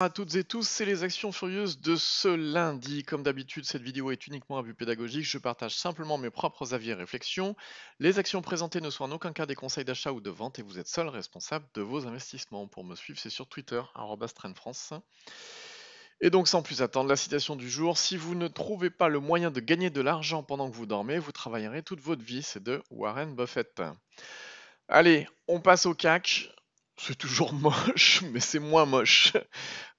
À toutes et tous, c'est les actions furieuses de ce lundi. Comme d'habitude, cette vidéo est uniquement à but pédagogique. Je partage simplement mes propres avis et réflexions. Les actions présentées ne sont en aucun cas des conseils d'achat ou de vente et vous êtes seul responsable de vos investissements. Pour me suivre, c'est sur Twitter, @trendfrance. Et donc, sans plus attendre, la citation du jour. Si vous ne trouvez pas le moyen de gagner de l'argent pendant que vous dormez, vous travaillerez toute votre vie. C'est de Warren Buffett. Allez, on passe au CAC. C'est toujours moche, mais c'est moins moche.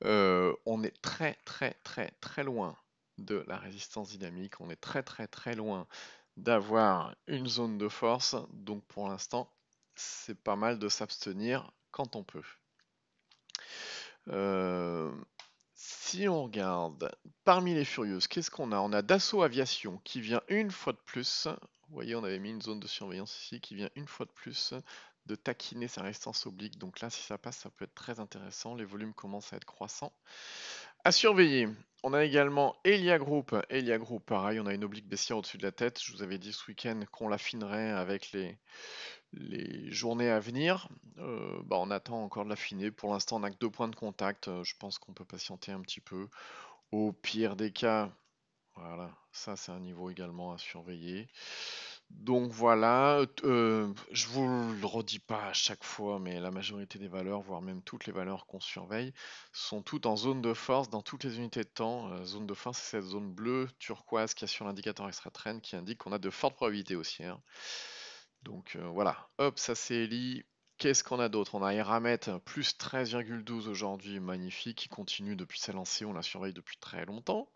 On est très très très très loin de la résistance dynamique. On est très très très loin d'avoir une zone de force. Donc pour l'instant, c'est pas mal de s'abstenir quand on peut. Euh, Si on regarde parmi les furieuses, qu'est-ce qu'on a? On a Dassault Aviation qui vient une fois de plus. Vous voyez, on avait mis une zone de surveillance ici qui vient une fois de plus de taquiner sa résistance oblique. Donc là, si ça passe, ça peut être très intéressant. Les volumes commencent à être croissants. À surveiller, on a également Elia Group. Elia Group, pareil, on a une oblique baissière au-dessus de la tête. Je vous avais dit ce week-end qu'on l'affinerait avec les journées à venir. On attend encore de l'affiner. Pour l'instant, on n'a que 2 points de contact. Je pense qu'on peut patienter un petit peu. Au pire des cas, voilà, ça c'est un niveau également à surveiller. Donc voilà, je vous le redis pas à chaque fois, mais la majorité des valeurs, voire même toutes les valeurs qu'on surveille, sont toutes en zone de force dans toutes les unités de temps. Zone de force, c'est cette zone bleue turquoise qu'il y a sur l'indicateur extra trend qui indique qu'on a de fortes probabilités haussières. Donc voilà, hop, ça c'est Eli. Qu'est-ce qu'on a d'autre? On a Eramet, plus 13,12 aujourd'hui, magnifique, qui continue depuis sa lancée, on la surveille depuis très longtemps,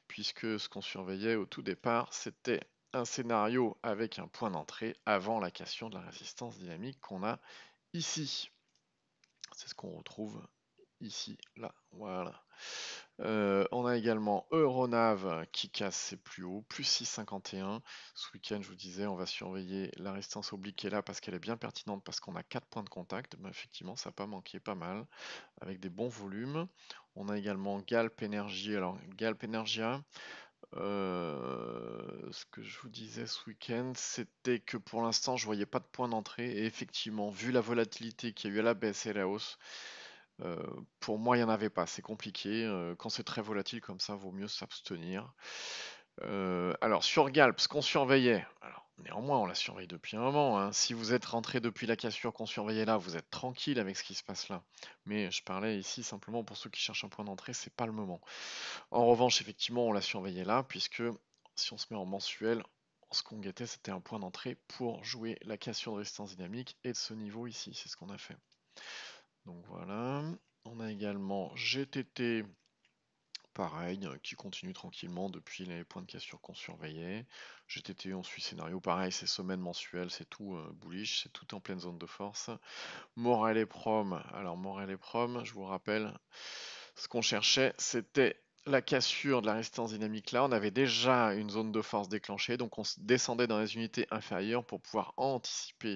puisque ce qu'on surveillait au tout départ, c'était un scénario avec un point d'entrée avant la cassure de la résistance dynamique qu'on a ici. C'est ce qu'on retrouve ici, là, voilà. On a également Euronav qui casse ses plus hauts, plus 6,51. Ce week-end, je vous disais, on va surveiller la résistance oblique qui est là parce qu'elle est bien pertinente, parce qu'on a 4 points de contact. Mais effectivement, ça n'a pas manqué pas mal, avec des bons volumes. On a également Galp Energy. Alors, Galp Energia, ce que je vous disais ce week-end, c'était que pour l'instant, je voyais pas de point d'entrée. Et effectivement, vu la volatilité qu'il y a eu à la baisse et à la hausse, euh, pour moi, il n'y en avait pas. C'est compliqué. Quand c'est très volatile comme ça, vaut mieux s'abstenir. Alors, sur Galp, ce qu'on surveillait, alors néanmoins, on la surveille depuis un moment, hein. Si vous êtes rentré depuis la cassure qu'on surveillait là, vous êtes tranquille avec ce qui se passe là. Mais je parlais ici simplement pour ceux qui cherchent un point d'entrée, c'est pas le moment. En revanche, effectivement, on l'a surveillé là, puisque si on se met en mensuel, ce qu'on guettait, c'était un point d'entrée pour jouer la cassure de résistance dynamique et de ce niveau ici. C'est ce qu'on a fait. Donc voilà. On a également GTT, pareil, qui continue tranquillement depuis les points de cassure qu'on surveillait. GTT, on suit scénario, pareil, c'est semaine mensuelle, c'est tout bullish, c'est tout en pleine zone de force. Morel et Prom, alors Morel et Prom, je vous rappelle, ce qu'on cherchait, c'était la cassure de la résistance dynamique là. On avait déjà une zone de force déclenchée, donc on descendait dans les unités inférieures pour pouvoir anticiper.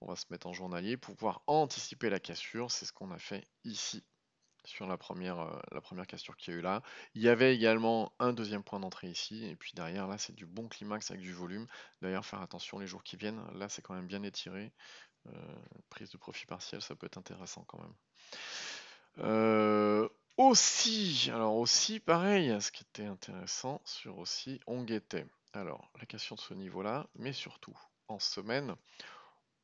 On va se mettre en journalier pour pouvoir anticiper la cassure. C'est ce qu'on a fait ici sur la première cassure qu'il y a eu là. Il y avait également un deuxième point d'entrée ici, et puis derrière là c'est du bon climax avec du volume. D'ailleurs faire attention les jours qui viennent, là c'est quand même bien étiré. Euh, Prise de profit partiel, ça peut être intéressant quand même. Alors aussi pareil, ce qui était intéressant sur aussi, on guettait. Alors la cassure de ce niveau-là, mais surtout en semaine,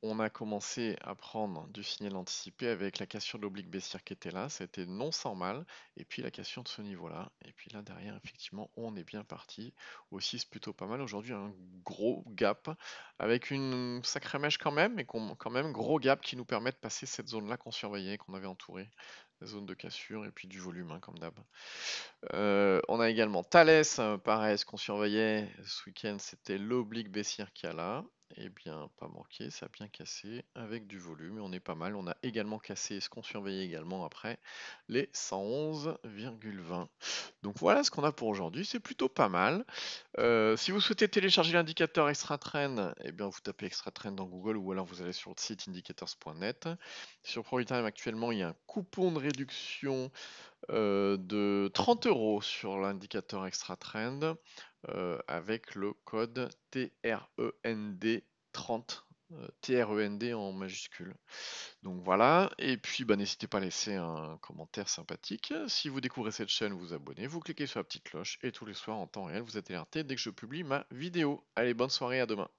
on a commencé à prendre du signal anticipé avec la cassure de l'oblique baissière qui était là, ça a été non sans mal, et puis la cassure de ce niveau-là, et puis là derrière effectivement on est bien parti, aussi c'est plutôt pas mal, aujourd'hui un gros gap, avec une sacrée mèche quand même, mais quand même gros gap qui nous permet de passer cette zone-là qu'on surveillait, qu'on avait entourée, la zone de cassure, et puis du volume hein, comme d'hab. On a également Thales, pareil, ce qu'on surveillait ce week-end, c'était l'oblique baissière qu'il y a là. Eh bien, pas manqué, ça a bien cassé avec du volume et on est pas mal. On a également cassé ce qu'on surveillait également après, les 111,20. Donc voilà ce qu'on a pour aujourd'hui, c'est plutôt pas mal. Si vous souhaitez télécharger l'indicateur Extra Trend, eh bien vous tapez Extra Trend dans Google ou alors vous allez sur le site indicators.net. Sur ProRetime actuellement, il y a un coupon de réduction de 30 € sur l'indicateur Extra Trend avec le code TREND30 TREND en majuscule. Donc voilà, et puis bah, n'hésitez pas à laisser un commentaire sympathique. Si vous découvrez cette chaîne, vous abonnez, vous cliquez sur la petite cloche, et tous les soirs en temps réel, vous êtes alerté dès que je publie ma vidéo. Allez, bonne soirée, à demain.